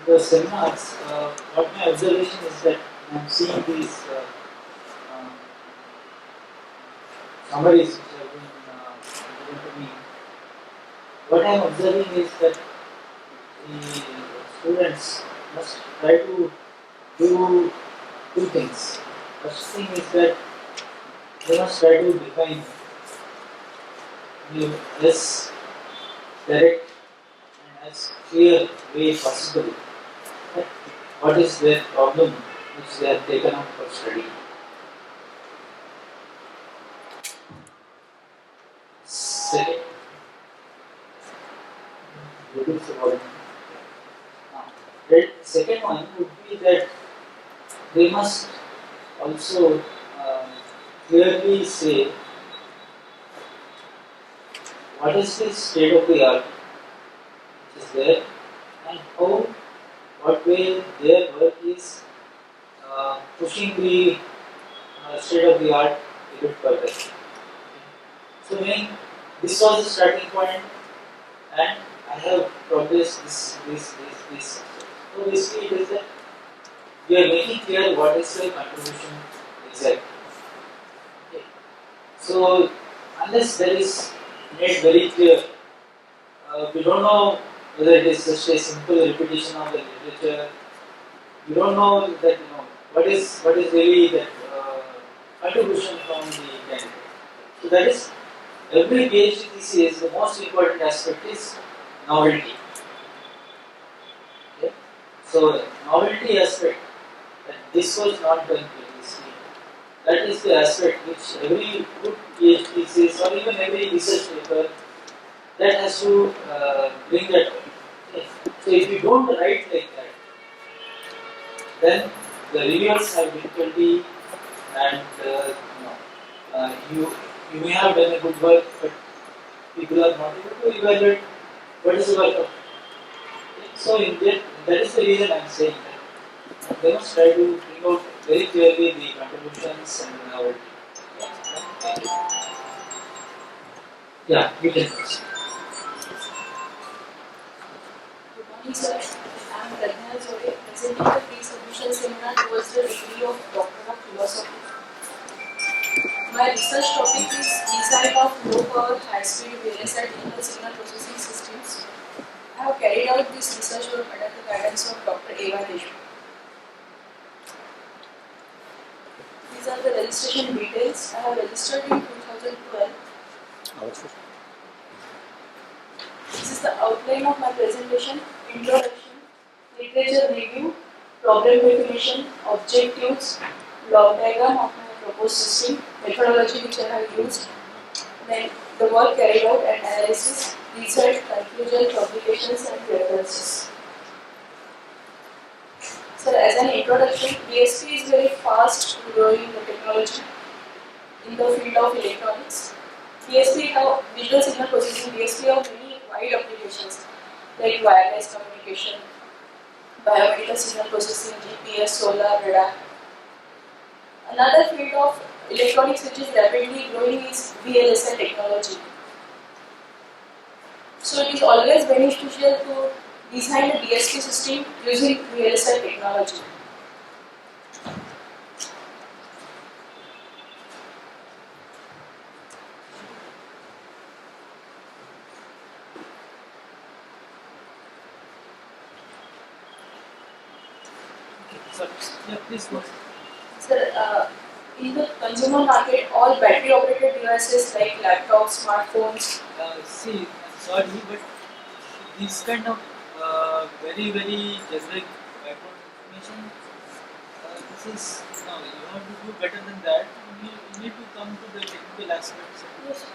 The seminars, what my observation is that I am seeing these summaries which have been given to me. What I am observing is that the students must try to do two things. First thing is that they must try to define in as direct and as clear way possible what is their problem which they have taken up for study. Second, second one would be that they must also clearly say what is the state of the art which is there and how, what way their work is pushing the state of the art a bit further. So when this was the starting point and I have progressed this. So basically it is that we are making clear what is the contribution exactly. Okay. So unless there is made very clear, we don't know whether it is just a simple repetition of the literature. We don't know that what is really that contribution from the candidate. So that is every PhD thesis. The most important aspect is novelty. Okay? So novelty aspect, that this was not done previously. That is the aspect which every good PhD thesis or even every research paper that has to bring that. Okay? So if you don't write like that, then the reviewers have difficulty, and you may have done a good work, but people are not able to evaluate what is the work of. So that is the reason I am saying that they must try to bring out very clearly the contributions and the novelty. Yeah, you can proceed. Good morning, sir. I am Pradnya Zode, presenting the pre-submission seminar towards the degree of Doctor of Philosophy. My research topic is design of low-power, high-speed VLSI digital signal processing systems. I have carried out this research work under the guidance of Dr. A.Y. Deshmukh. These are the registration details. I have registered in 2012. This is the outline of my presentation: introduction, literature review, problem definition, objectives, block diagram of my proposed system, methodology which I have used, then the work carried out and analysis, result, conclusion, publications and references. So as an introduction, DSP is very fast growing technology in the field of electronics. DSP have digital signal processing. DSP have many wide applications like wireless communication, biomedical signal processing, GPS, solar, radar. Another field of electronics which is rapidly growing is VLSI technology. So it is always beneficial to design a DSP system using VLSI technology. Please go. Sir, in the consumer market, all battery-operated devices like laptops, smartphones. See, I'm sorry, but this kind of very generic background information, this is you want to do better than that, you need to come to the technical aspects. Yes.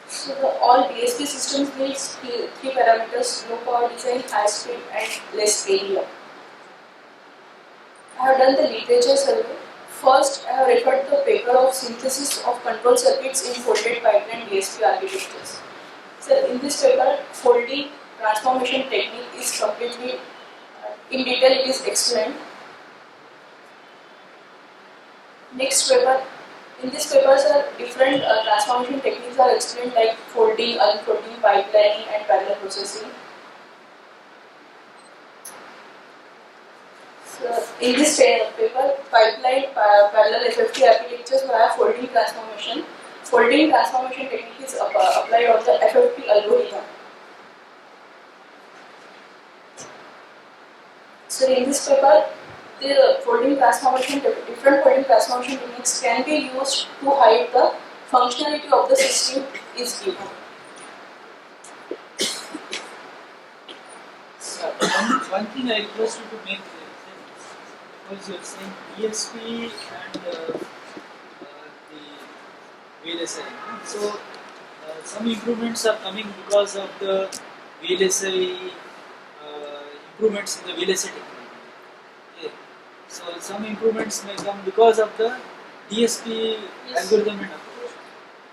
So all DSP systems needs three parameters: low power design, high speed, and less area. I have done the literature survey. First, I have referred to the paper of synthesis of control circuits in folded pipeline DSP architectures. So in this paper, folding transformation technique is completely in detail. It is explained. Next paper. In this paper, different transformation techniques are explained, like folding, unfolding, pipelining, and parallel processing. So in this paper, pipeline parallel FFT architectures have folding transformation. Folding transformation technique is applied on the FFT algorithm. So in this paper, the folding transformation, different folding transformation techniques can be used to hide the functionality of the system is given. So one thing I request you to make clear, because you are saying DSP and the VLSI. So some improvements are coming because of the VLSI improvements in the VLSI technology. Okay. So some improvements may come because of the DSP algorithm and approach.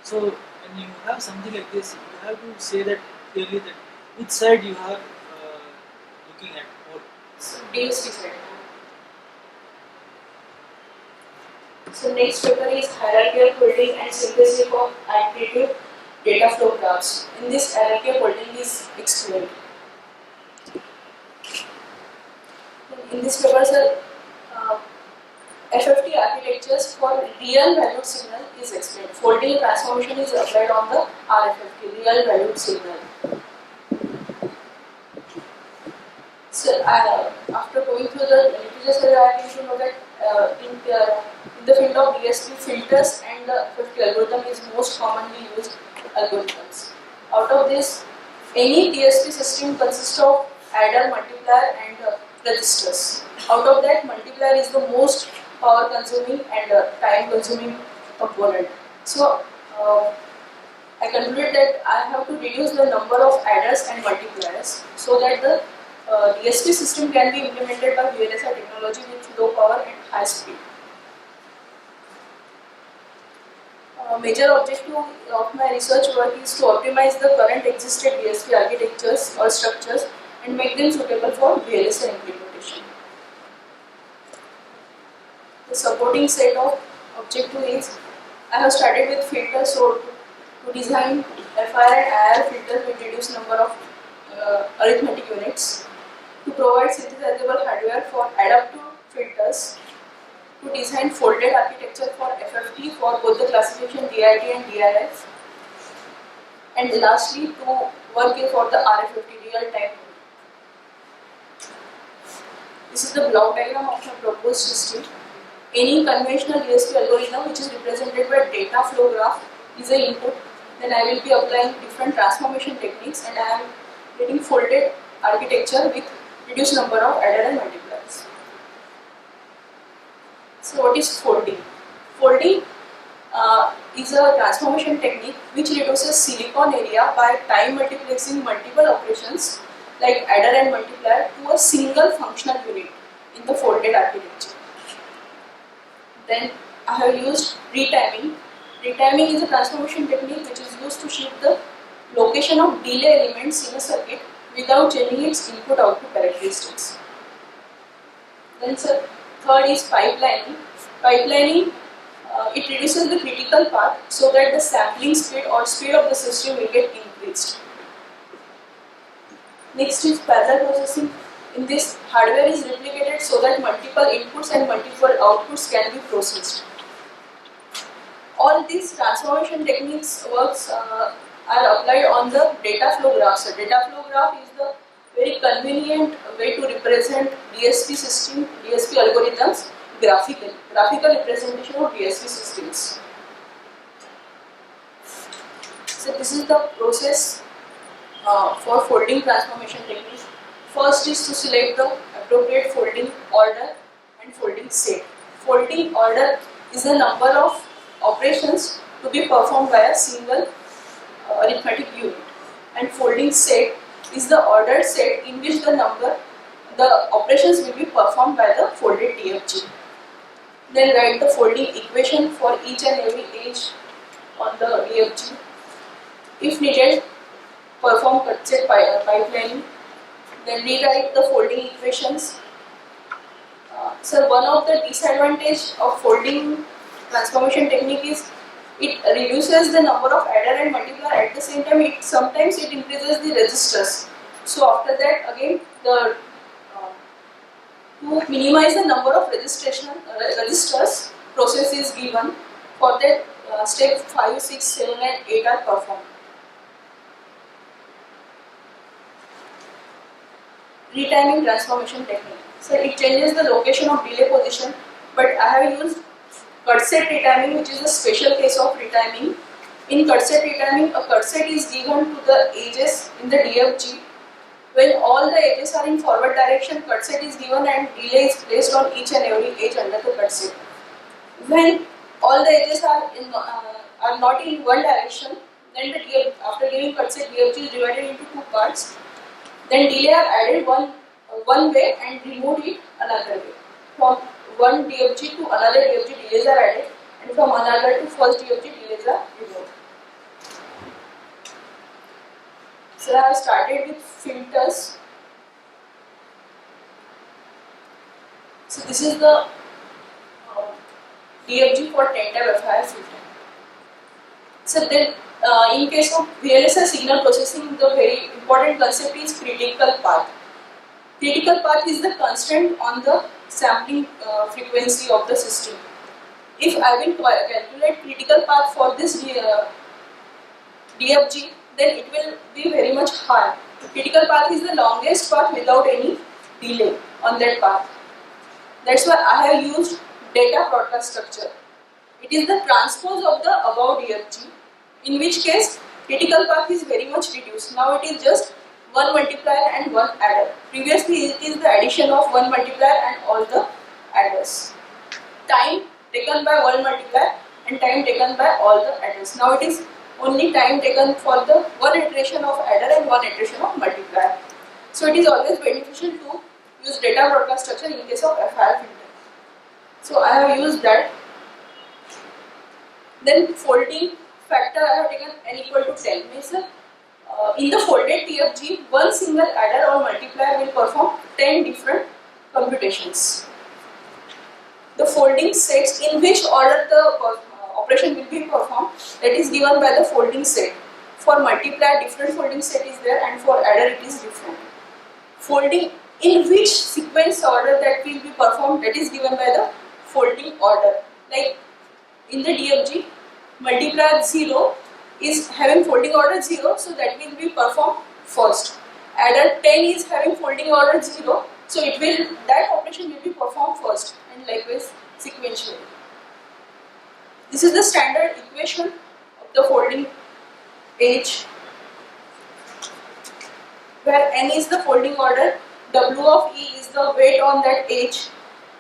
So when you have something like this, you have to say that clearly that which side you are looking at more. So DSP side. So next paper is hierarchical folding and synthesis of additive data flow graphs. In this, hierarchical folding is explained. In this paper, FFT architectures for real valued signal is explained. Folding transformation is applied on the RFFT, real valued signal. So after going through the literature survey, I came to know that in the field of DSP, filters and the FFT algorithm is most commonly used algorithms. Out of this, any DSP system consists of adder, multiplier, and registers. Out of that, multiplier is the most power consuming and time consuming component. So I concluded that I have to reduce the number of adders and multipliers so that the DSP system can be implemented by VLSI technology with low power and high speed. Major objective of my research work is to optimize the current existing DSP architectures or structures and make them suitable for VLSI implementation. The supporting set of objective is I have started with filters, so to design FIR and IR filters with reduced number of arithmetic units, to provide synthesizable hardware for adaptive filters, to design folded architecture for FFT for both the classification DIT and DIF, and lastly to work for the RFFT real time. This is the block diagram of my proposed system. Any conventional DSP algorithm which is represented by data flow graph is an input. Then I will be applying different transformation techniques and I am getting folded architecture with reduced number of adder and multipliers. So what is folding? Folding is a transformation technique which reduces silicon area by time multiplexing multiple operations like adder and multiplier to a single functional unit in the folded architecture. Then I have used retiming. Retiming is a transformation technique which is used to shift the location of delay elements in a circuit without changing its input-output characteristics. Then third is pipelining. Pipelining, it reduces the critical path so that the sampling speed or speed of the system will get increased. Next is parallel processing. In this, hardware is replicated so that multiple inputs and multiple outputs can be processed. All these transformation techniques works are applied on the data flow graph. So data flow graph is the very convenient way to represent DSP system, DSP algorithms graphically. Graphical representation of DSP systems. So this is the process for folding transformation technique. First is to select the appropriate folding order and folding set. Folding order is the number of operations to be performed by a single arithmetic unit, and folding set is the ordered set in which the operations will be performed by the folded DFG. Then write the folding equation for each and every edge on the DFG. If needed, perform cut set pipelining. Then rewrite the folding equations. So one of the disadvantage of folding transformation technique is it reduces the number of adder and multiplier. At the same time, sometimes it increases the resistors. So after that, again, to minimize the number of registers, process is given. For that, step 5, 6, 7 and 8 are performed. Retiming transformation technique. So it changes the location of delay position, but I have used cut set retiming, which is a special case of retiming. In cut set retiming, a cut set is given to the edges in the DFG. When all the edges are in forward direction, cut set is given and delay is placed on each and every edge under the cut set. When all the edges are not in one direction, then after giving cut set, DFG is divided into two parts. Then delay are added one way and removed it another way. From one DFG to another DFG, delays are added, and from another to first DFG, delays are removed. So I have started with filters. So this is the DFG for 10-type FIR filter. So then in case of VLSI signal processing, the very important concept is critical path. Critical path is the constraint on the sampling frequency of the system. If I will calculate critical path for this DFG, then it will be very much high. The critical path is the longest path without any delay on that path. That's why I have used data broadcast structure. It is the transpose of the above DFG, in which case critical path is very much reduced. Now it is just one multiplier and one adder. Previously it is the addition of one multiplier and all the adders. Time taken by one multiplier and time taken by all the adders. Now it is only time taken for the one iteration of adder and one iteration of multiplier. So it is always beneficial to use data broadcast structure in case of FIR filter. So I have used that. Then folding factor I have taken n equal to 10. Means in the folded DFG, one single adder or multiplier will perform 10 different computations. The folding sets in which order the operation will be performed, that is given by the folding set. For multiplier, different folding set is there, and for adder it is different. Folding in which sequence order that will be performed, that is given by the folding order. Like in the DFG, multiplier 0 is having folding order 0, so that will be performed first. Adder 10 is having folding order 0, so that operation will be performed first, and likewise sequentially. This is the standard equation of the folding edge, where n is the folding order, W of E is the weight on that edge,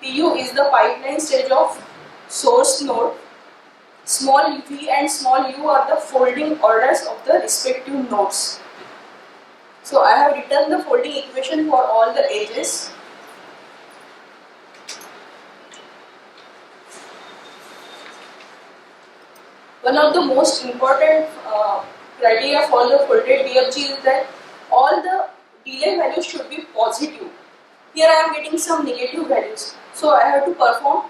PU is the pipeline stage of source node, small v and small u are the folding orders of the respective nodes. So I have written the folding equation for all the edges. One of the most important criteria for the folded DFG is that all the delay values should be positive. Here I am getting some negative values, so I have to perform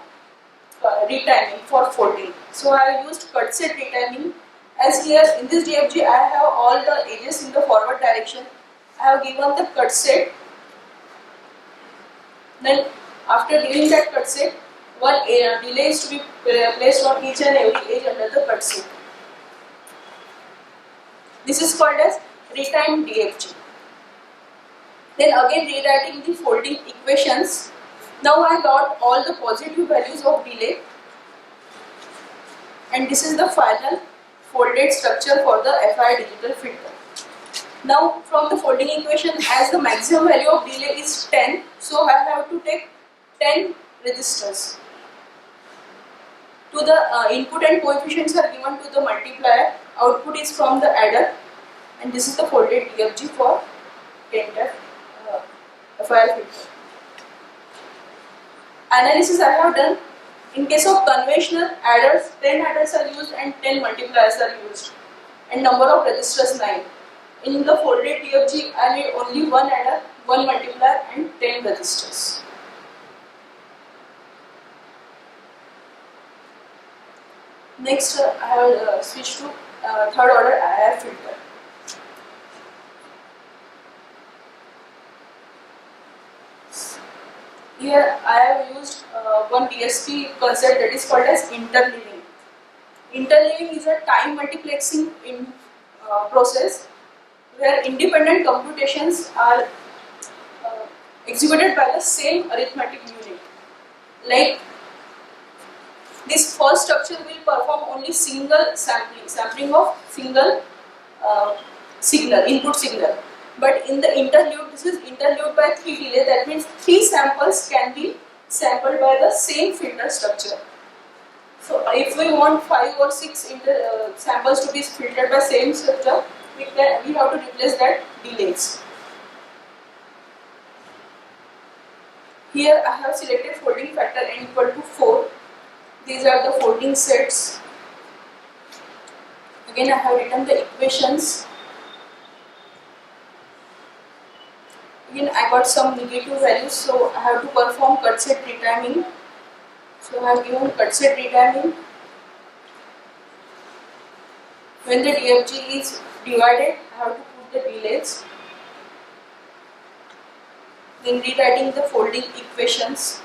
retiming for folding. So I have used cut set retiming. As here in this DFG, I have all the edges in the forward direction. I have given the cut set. Then after giving that cut set, one delay is to be placed on each and every edge under the cut set. This is called as retimed DFG. Then again rewriting the folding equations. Now I got all the positive values of delay, and this is the final folded structure for the FIR digital filter. Now from the folding equation, as the maximum value of delay is 10, so I have to take 10 registers. To the input and coefficients are given to the multiplier, output is from the adder, and this is the folded DFG for 10 FIR filter. Analysis I have done. In case of conventional adders, 10 adders are used and 10 multipliers are used, and number of registers 9. In the folded DFG, I need only one adder, one multiplier, and 10 registers. Next, I have switched to third order IIR filter. Here I have used one DSP concept that is called as interleaving. Interleaving is a time multiplexing process where independent computations are executed by the same arithmetic unit. Like this first structure will perform only single sampling of single signal, input signal. But in the interleaved, this is interleaved by 3 delay. That means 3 samples can be sampled by the same filter structure. So if we want 5 or 6 samples to be filtered by same structure, we have to replace that delays. Here I have selected folding factor n equal to 4. These are the folding sets. Again I have written the equations. Again I got some negative values, so I have to perform Ghrce retiming. So I have given Ghrce retiming. When the DFG is divided, I have to put the delays. Then rewriting the folding equations.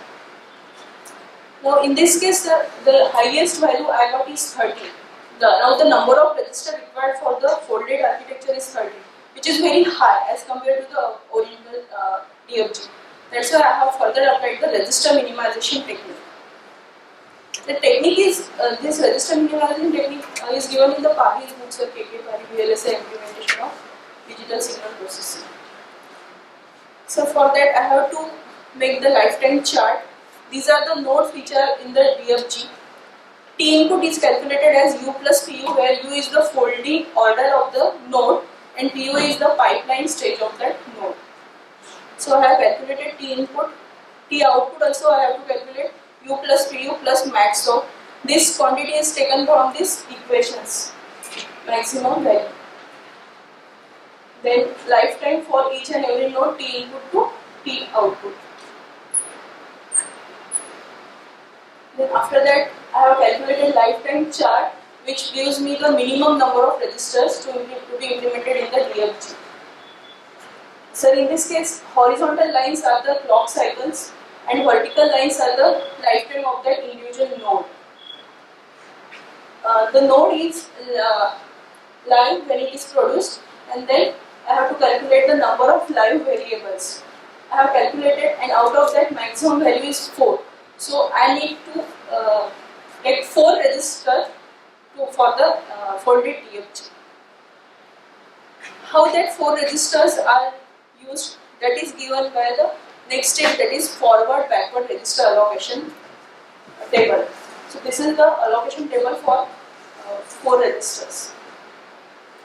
Now in this case, the highest value I got is 30. Now the number of registers required for the folded architecture is 30, which is very high as compared to the original DFG. That's why I have further applied the register minimization technique. The technique is, this register minimization technique is given in the Pari's books of KK Pari VLSI implementation of digital signal processing. So for that I have to make the lifetime chart. These are the nodes which are in the DFG. T input is calculated as U plus PU, where U is the folding order of the node and PU is the pipeline stage of that node. So I have calculated T input. T output also I have to calculate U plus PU plus max. So this quantity is taken from these equations, maximum value. Then lifetime for each and every node, T input to T output. Then after that I have calculated lifetime chart, which gives me the minimum number of registers to be implemented in the DFG. So in this case, horizontal lines are the clock cycles and vertical lines are the lifetime of that individual node. The node is live when it is produced, and then I have to calculate the number of live variables. I have calculated, and out of that maximum value is 4. So I need to get 4 registers for the folded DFG. How that 4 registers are used, that is given by the next step, that is forward backward register allocation table. So this is the allocation table for 4 registers.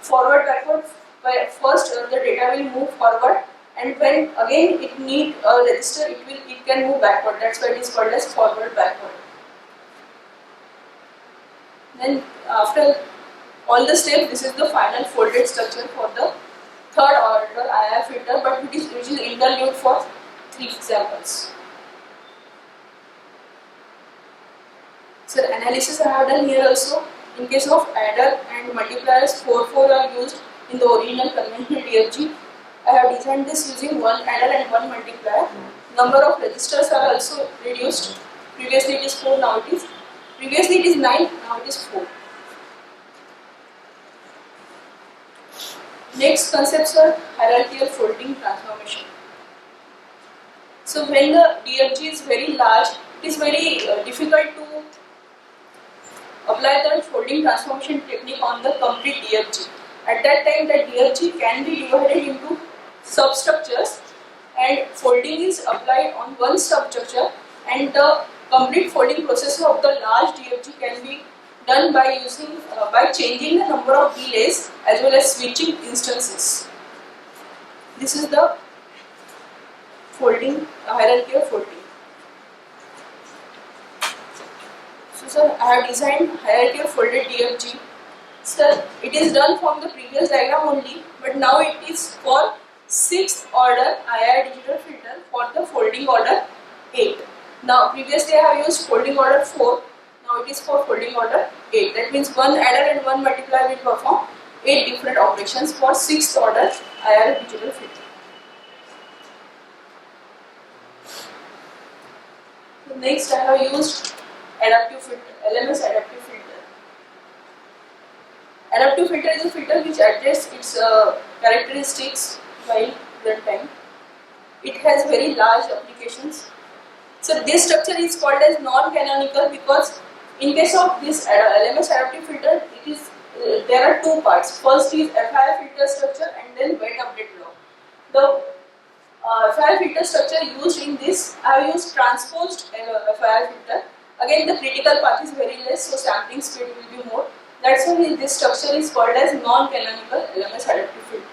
Forward backward, where first the data will move forward, and when again it need a register, it can move backward. That's why it is called as forward backward. Then after all the steps, this is the final folded structure for the third order IIR filter, but which is interleaved for 3 examples. So the analysis I have done here also. In case of adder and multipliers, 4 are used in the original conventional DFG. I have designed this using 1 adder and 1 multiplier. Number of registers are also reduced. Previously it is 4, now it is. Previously it is 9, now it is 4. Next concepts are hierarchical folding transformation. So when the DFG is very large, it is very difficult to apply the folding transformation technique on the complete DFG, At that time, the DFG can be divided into substructures, and folding is applied on one substructure, and the complete folding process of the large DFG can be done by by changing the number of delays as well as switching instances. This is the folding hierarchy of folding. So, sir, I have designed hierarchy of folded DFG. Sir, it is done from the previous diagram only, but now it is for 6th order IIR digital filter for the folding order 8. Now, previously I have used folding order 4. Now it is for folding order 8. That means one adder and one multiplier will perform 8 different operations for 6th order IIR digital filter. So next I have used adaptive filter, LMS adaptive filter. Adaptive filter is a filter which adjusts its characteristics while runtime. It has very large applications. So this structure is called as non-canonical because in case of this LMS adaptive filter, it is there are two parts. First is FIR filter structure and then wait update log. The FIR filter structure used in this, I have used transposed FIR filter. Again, the critical path is very less, so sampling speed will be more. That's why this structure is called as non-canonical LMS adaptive filter.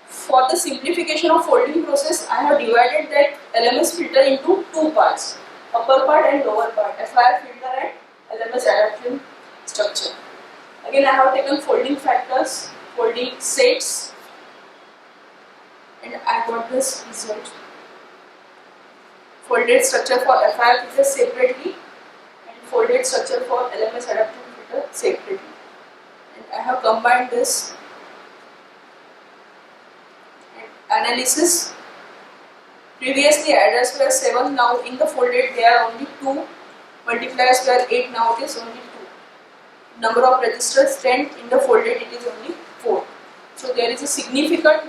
For the simplification of folding process, I have divided that LMS filter into two parts, upper part and lower part, FIR filter and LMS adaptive structure. Again, I have taken folding factors, folding sets, and I got this result. Folded structure for FIR filter separately and folded structure for LMS adaptive filter separately. And I have combined this. Analysis. Previously adders were 7, now in the folded they are only 2, multipliers were 8, now it is only 2. Number of registers 10, in the folded it is only 4. So there is a significant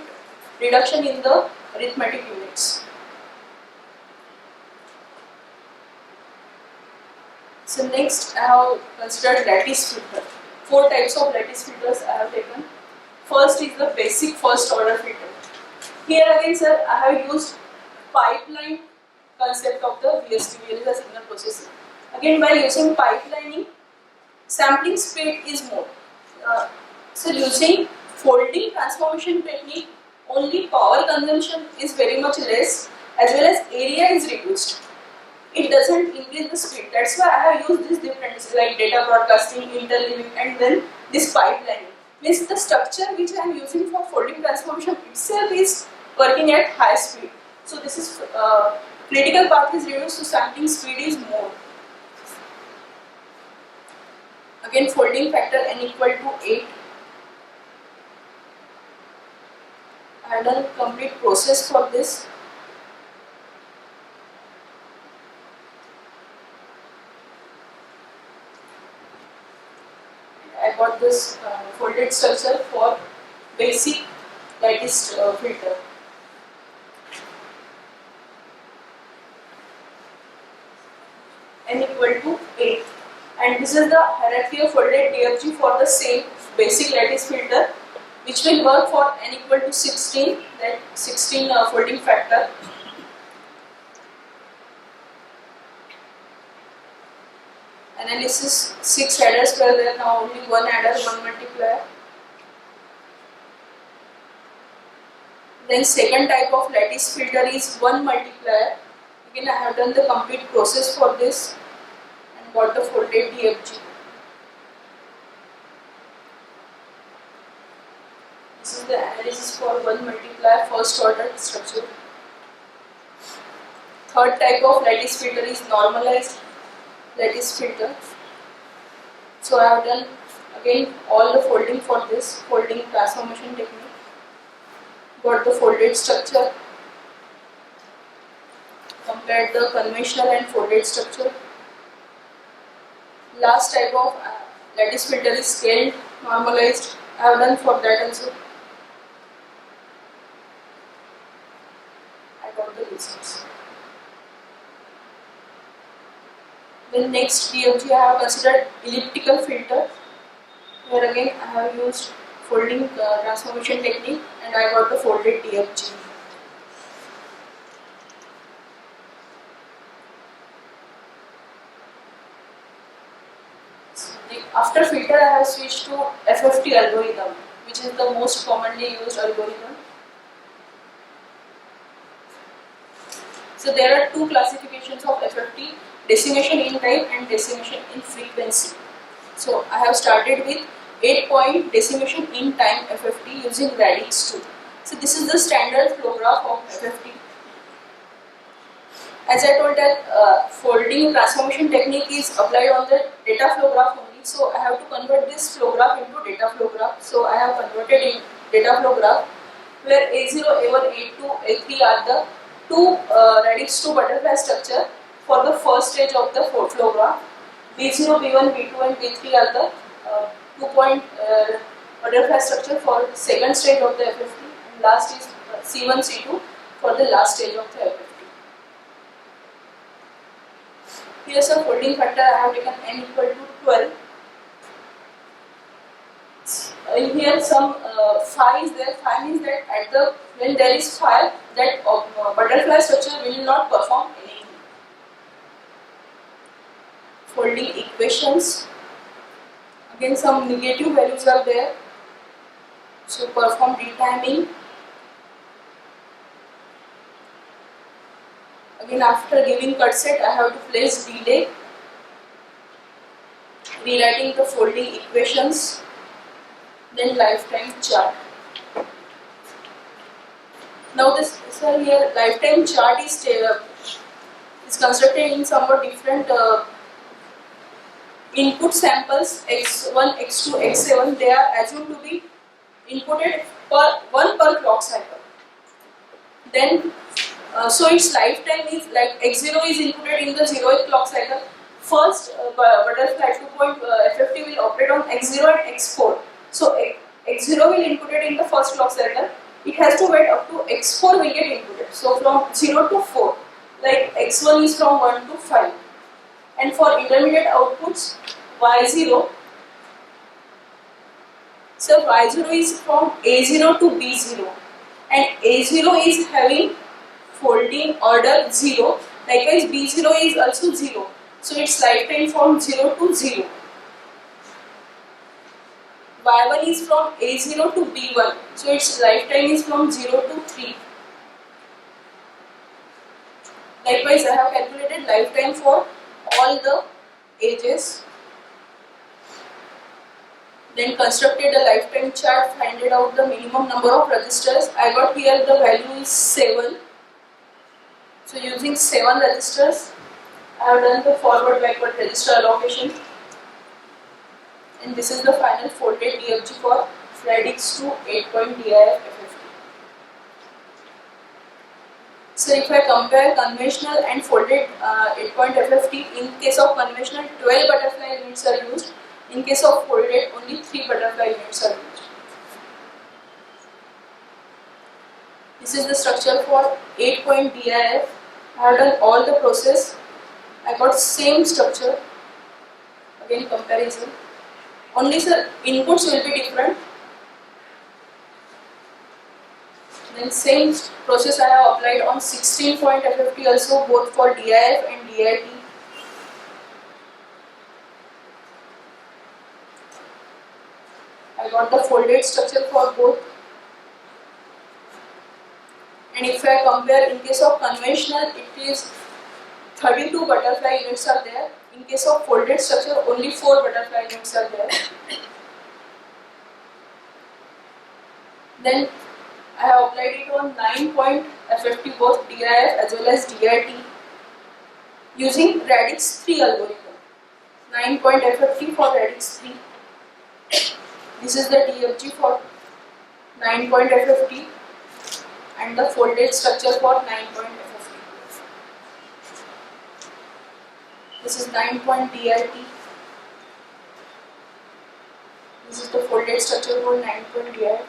reduction in the arithmetic units. So next I have considered lattice filter. 4 types of lattice filters I have taken. First is the basic first order filter. Here again, sir, I have used pipeline concept of the VST, the signal processing. Again, by using pipelining, sampling speed is more. So using folding transformation technique, only power consumption is very much less, as well as area is reduced. It doesn't increase the speed. That's why I have used these differences like data broadcasting, interleaving, and then this pipelining. Means the structure which I am using for folding transformation itself is working at high speed. So this is critical path is reduced, so sampling speed is more. Again, folding factor n equal to 8. I have done complete process for this. I got this folded structure for basic lattice filter. N equal to 8, and this is the hierarchy of folded DFG for the same basic lattice filter, which will work for n equal to 16, that 16 folding factor. Analysis, 6 adders were there, now only 1 adder, 1 multiplier. Then second type of lattice filter is 1 multiplier. Again, I have done the complete process for this and got the folded DFG. This is the analysis for 1 multiplier first order structure. Third type of lattice filter is normalized lattice filter. So I have done again all the folding for this folding transformation technique. Got the folded structure, compared the conventional and folded structure. Last type of lattice filter is scaled, normalized. I have done for that also. I got the results. Then next DFG I have considered elliptical filter. Here again I have used folding transformation technique and I got the folded DFG. After filter I have switched to FFT algorithm, which is the most commonly used algorithm. So there are two classifications of FFT, decimation in time and decimation in frequency. So I have started with 8-point decimation in time FFT using radix 2. So this is the standard flow graph of FFT. As I told that folding transformation technique is applied on the data flow graph only. So I have to convert this flow graph into data flow graph. So I have converted in data flow graph where A0, A1, A2, A3 are the two radix 2 butterfly structure for the first stage of the flow graph. B0, B1, B2 and B3 are the 2-point butterfly structure for the second stage of the FFT, and last is C1, C2 for the last stage of the FFT. Here is a folding factor. I have taken n equal to 12. In here some phi is there. Phi means that when there is phi, that butterfly structure will not perform anything. Folding equations. Again some negative values are there. So perform retiming. Again after giving cut set I have to place delay. Rewriting the folding equations. Then lifetime chart. Now this here lifetime chart is constructed in somewhat different input samples x1, x2, x7. They are assumed to be inputted one per clock cycle. Then so its lifetime is like x0 is inputted in the 0th clock cycle. First butterfly 2-point FFT will operate on x0 and x4. So x0 will inputted in the first clock cycle. It has to wait up to x4 will get inputted. So from 0 to 4, like x1 is from 1 to 5. And for intermediate outputs, y0. So y0 is from a0 to b0, and a0 is having folding order 0. Likewise, b0 is also 0. So its lifetime from 0 to 0. y1 is from a0 to b1. So its lifetime is from 0 to 3. Likewise, I have calculated lifetime for all the ages. Then constructed a lifetime chart, finded out the minimum number of registers. I got here the value is 7. So using 7 registers, I have done the forward backward register allocation. And this is the final folded DFG for radix 2 8-point DIF FFT. So if I compare conventional and folded 8-point FFT, in case of conventional 12 butterfly units are used. In case of folded, only 3 butterfly units are used. This is the structure for 8-point DIF. I have done all the process. I got same structure. Again comparison. Only the inputs will be different. Then same process I have applied on 16-point FFT also, both for DIF and DIT. I got the folded structure for both. And if I compare, in case of conventional, it is 32 butterfly units are there. In case of folded structure, only 4 butterfly units are there. Then I have applied it on 9-point FFT, both DIF as well as DIT, using radix 3 algorithm. 9-point FFT for radix 3. This is the DFG for 9-point FFT and the folded structure for 9-point FFT. This is 9-point DIT. This is the folded structure for 9-point DIT.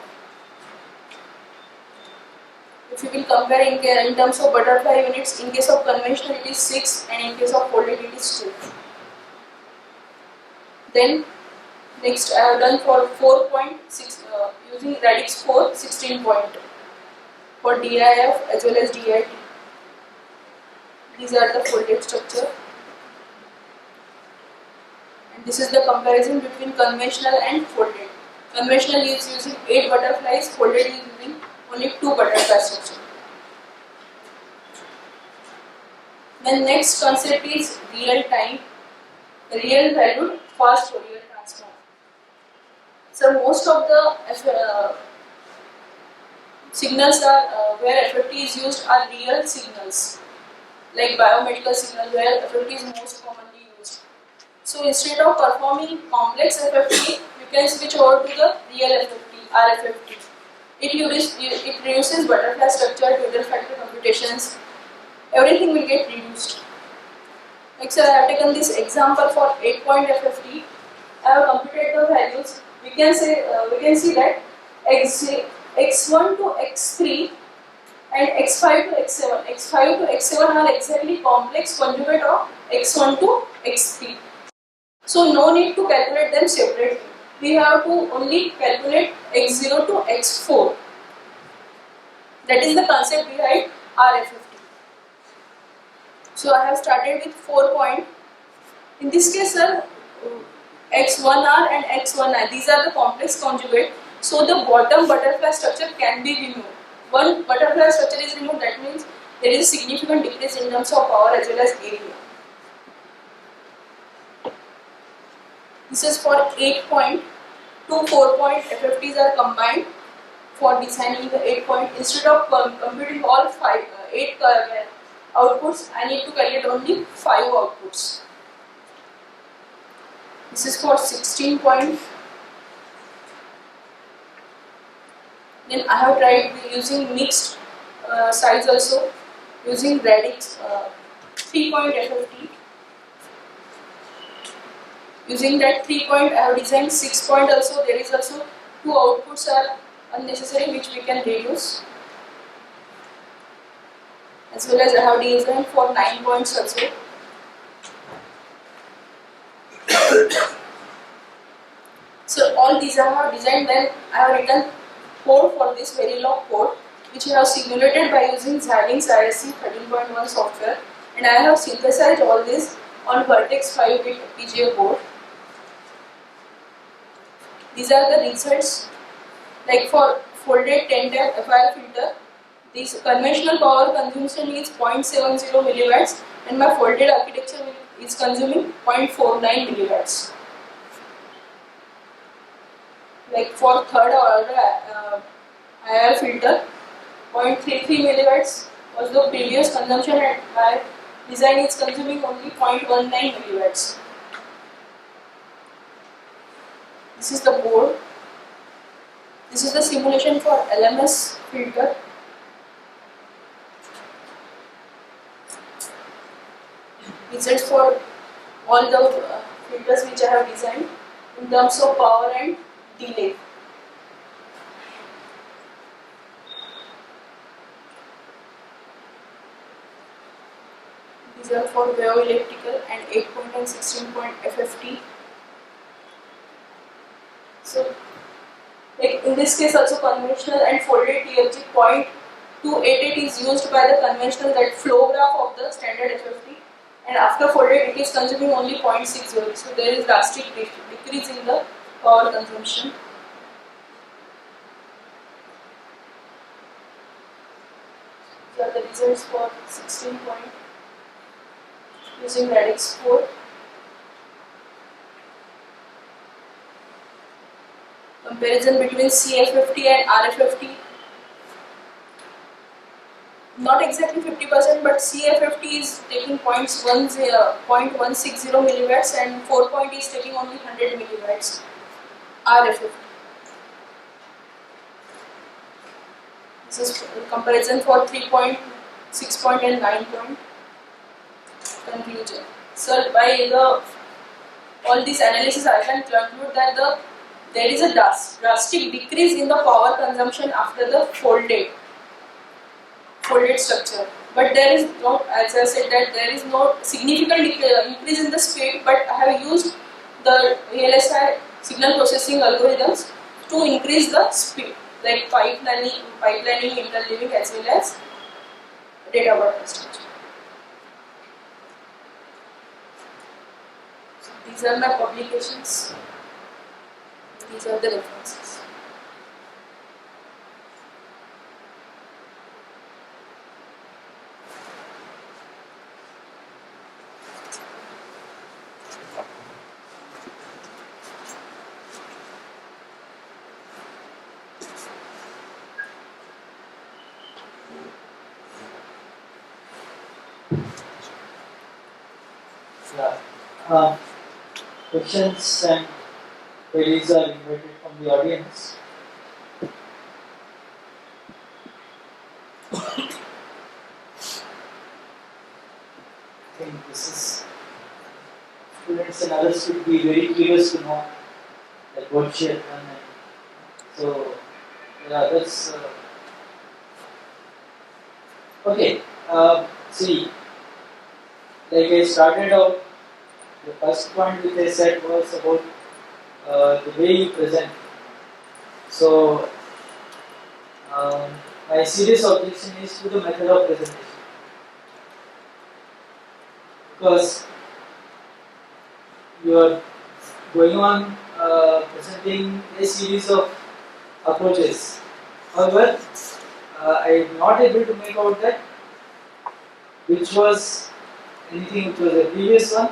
If you will compare in terms of butterfly units, in case of conventional it is 6 and in case of folded it is 2. Then Next, I have done for 4.6 using radix 4 16 point for DIF as well as DIT. These are the folded structure, and this is the comparison between conventional and folded. Conventional is using 8 butterflies, folded is using only 2 butterfly structure. Then next concept is real time, real valued fast Fourier transform. So most of the signals are where FFT is used are real signals, like biomedical signal where FFT is most commonly used. So instead of performing complex FFT, you can switch over to the real FFT, RFFT. It reduces butterfly structure, Twiddle factor computations, everything will get reduced. Like so I have taken this example for 8-point FFT. I have computed the values. We can see that x1 to x3 and x5 to x7. x5 to x7 are exactly complex conjugate of x1 to x3. So no need to calculate them separately. We have to only calculate x0 to x4. That is the concept behind RFFT. So I have started with 4 point. In this case, sir, x1r and x1i, these are the complex conjugate. So the bottom butterfly structure can be removed. One butterfly structure is removed, that means there is a significant decrease in terms of power as well as area. This is for 8 point. 2 4-point FFTs are combined for designing the 8-point. Instead of computing all 8 outputs, I need to calculate only 5 outputs. This is for 16 point. Then I have tried using mixed size also, using radix 3-point FFT. Using that 3-point, I have designed 6-point also. There is also 2 outputs are unnecessary which we can reduce. As well as I have designed for 9 points also. So all these I have designed, then I have written code for this Verilog code, which I have simulated by using Xilinx ISC 13.1 software, and I have synthesized all this on Vertex 5-bit FPGA board. These are the results. Like for folded 10-tap FIR filter, this conventional power consumption is 0.70 milliwatts, and my folded architecture is consuming 0.49 milliwatts. Like for third-order IIR filter, 0.33 milliwatts was the previous consumption, and my design is consuming only 0.19 milliwatts. This is the board. This is the simulation for LMS filter. Results for all the filters which I have designed in terms of power and delay. These are for elliptical and 8-point and 16-point FFT. So, like in this case also conventional and folded DFG 0.288 is used by the conventional, that flow graph of the standard FFT, and after folded it is consuming only 0.60. So there is drastic decrease in the power consumption. These are the results for 16 point using radix 4. Comparison between CFFT and RFFT. Not exactly 50%, but CFFT is taking 0.160 milliwatts and 4-point is taking only 100 milliwatts. RFFT. This is comparison for 3-point, 6-point and 9-point. Conclusion. So by all this analysis, I can conclude that there is a drastic decrease in the power consumption after the folded structure. But there is no, as I said, that there is no significant increase in the speed. But I have used the VLSI signal processing algorithms to increase the speed, like pipelining, interleaving, as well as data broadcasting. So these are my publications. These are the references. Yeah. Questions and queries are invited from the audience. I think this is students and others should be very curious to know like what she had done. And so yeah, that's okay. See, like I started out, the first point which I said was about the way you present. So my serious objection is to the method of presentation, because you are going on presenting a series of approaches. However, I am not able to make out that which was anything which was the previous one,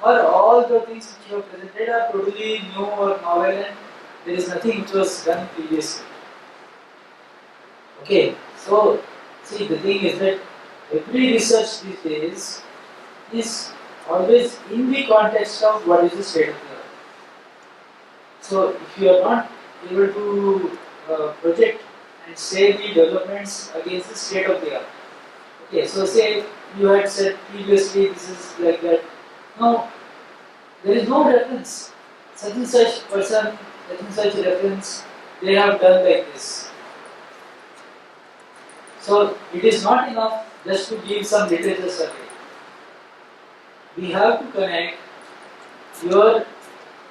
or all the things which you have presented are totally new or novel, and there is nothing which was done previously. Okay, so see, the thing is that every research these days is always in the context of what is the state of the art. So if you are not able to project and say the developments against the state of the art. Okay, so say you had said previously this is like that. No, there is no reference. Such and such person, such and such reference, they have done like this. So it is not enough just to give some literature survey. We have to connect your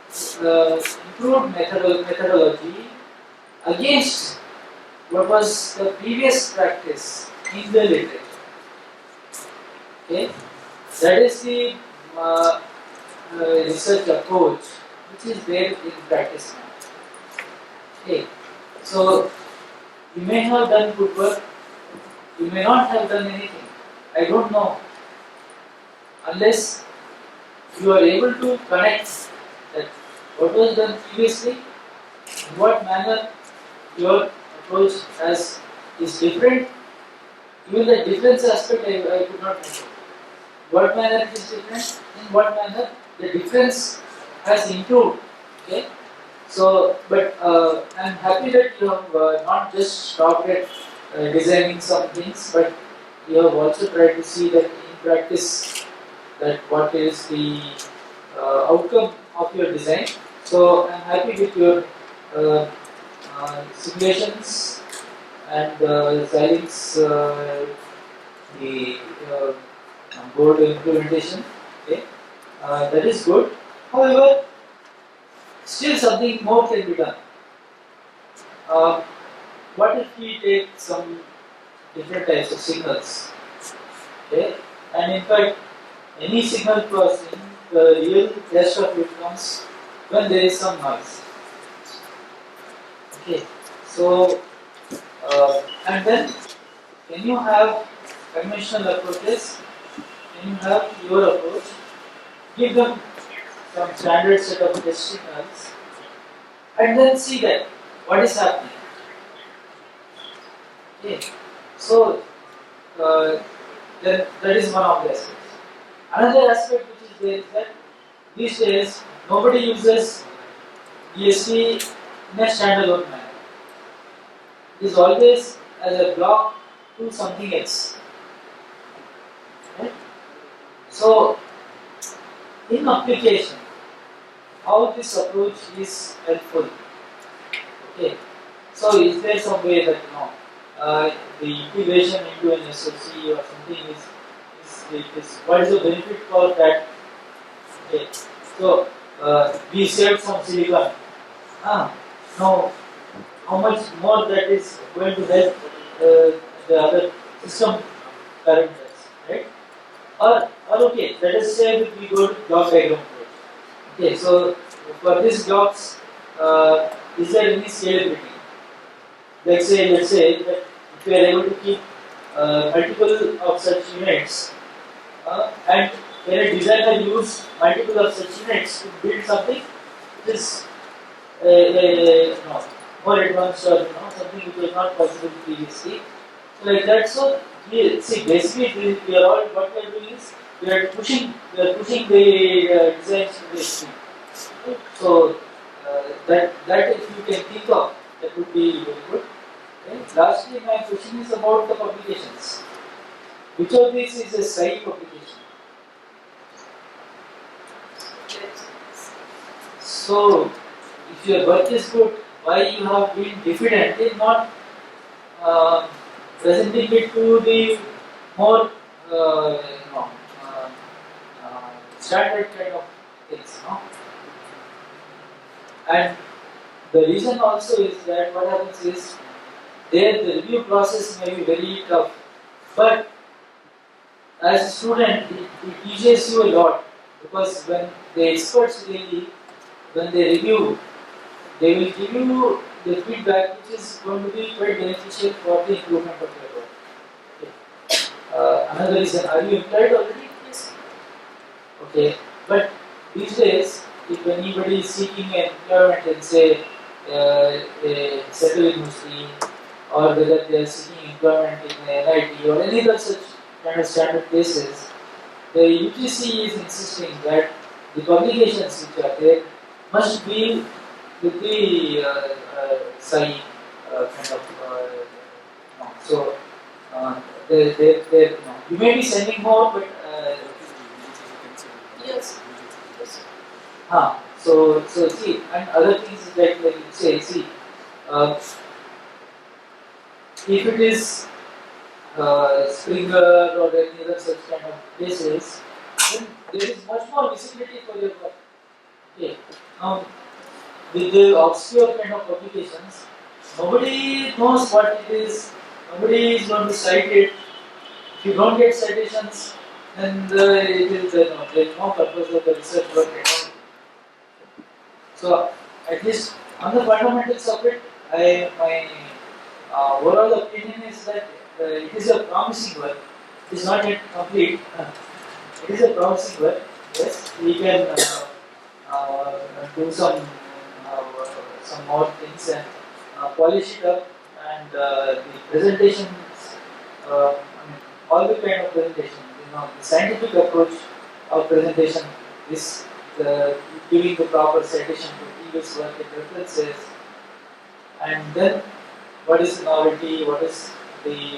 improved methodology against what was the previous practice in the literature. Okay, that is the research approach which is there in practice now. Okay, so you may have done good work, you may not have done anything. I don't know. Unless you are able to connect that what was done previously, in what manner your approach is different. Even the difference aspect I could not mention. What manner it is different, in what manner the difference has improved. Okay, so but I'm happy that you have not just stopped at designing some things, but you have also tried to see that in practice that what is the outcome of your design. So I'm happy with your simulations and Xilinx the board implementation. Okay, that is good. However, still something more can be done. What if we take some different types of signals? Okay, and in fact, any signal processing, the real test of it comes when there is some noise. Okay, so and then can you have conventional approaches? Can you have your approach? Give them some standard set of test signals, and then see that what is happening. Okay, so then that is one of the aspects. Another aspect which is there is that these days nobody uses DSP in a standalone manner. It is always as a block to something else. Right? So, in application, how this approach is helpful? Okay. So, is there some way that the integration into an SOC or something is what is the benefit for that? Okay. So, we saved some silicon. Now, how much more that is going to help the other system parameters, right? Or okay, let us say that we go to block diagram approach. Okay, so for these blocks, is there any scalability? Let's say that if we are able to keep multiple of such units, and can a designer use multiple of such units to build something which is no, more advanced or something which was not possible previously. So like that, so basically we are all what we are doing is we are pushing the designs to the extreme. Right? So that if you can think of, that would be very good. Okay? Lastly, my question is about the publications. Which of these is a SCI publication? So, if your work is good, why you have been diffident in not presenting it to the more standard kind of things, And the reason also is that what happens is there the review process may be very tough, but as a student it teaches you a lot, because when the experts really, when they review, they will give you the feedback which is going to be quite beneficial for the improvement of your work. Okay. Another reason, are you employed already? Yes. Okay, but these days, if anybody is seeking employment in say a central university, or whether they are seeking employment in NIT or any other such kind of standard places, the UGC is insisting that the publications which are there must be with the SCI kind of. So you may be sending more, but Yes. so see, and other things is like you say, see, if it is Springer or any other such kind of places, then there is much more visibility for your work. Okay. Now, with the obscure kind of publications, nobody knows what it is, nobody is going to cite it. If you don't get citations, then there is no purpose of the research work at all. So, at least on the fundamentals of it, my overall opinion is that it is a promising work. It is not yet complete. It is a promising work. Yes, we can do some more things and polish it up, and the presentations. All the kind of presentation. The scientific approach of presentation is giving the proper citation to previous work and references, and then what is the novelty, what is the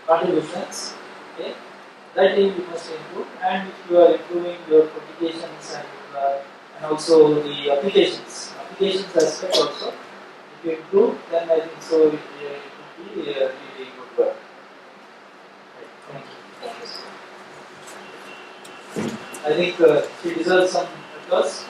contributions, okay, that you must improve. And if you are improving your publications and also the applications aspect also, if you improve, then I think so it will be really good work. Right. Thank you. Thank you. I think she deserves some applause.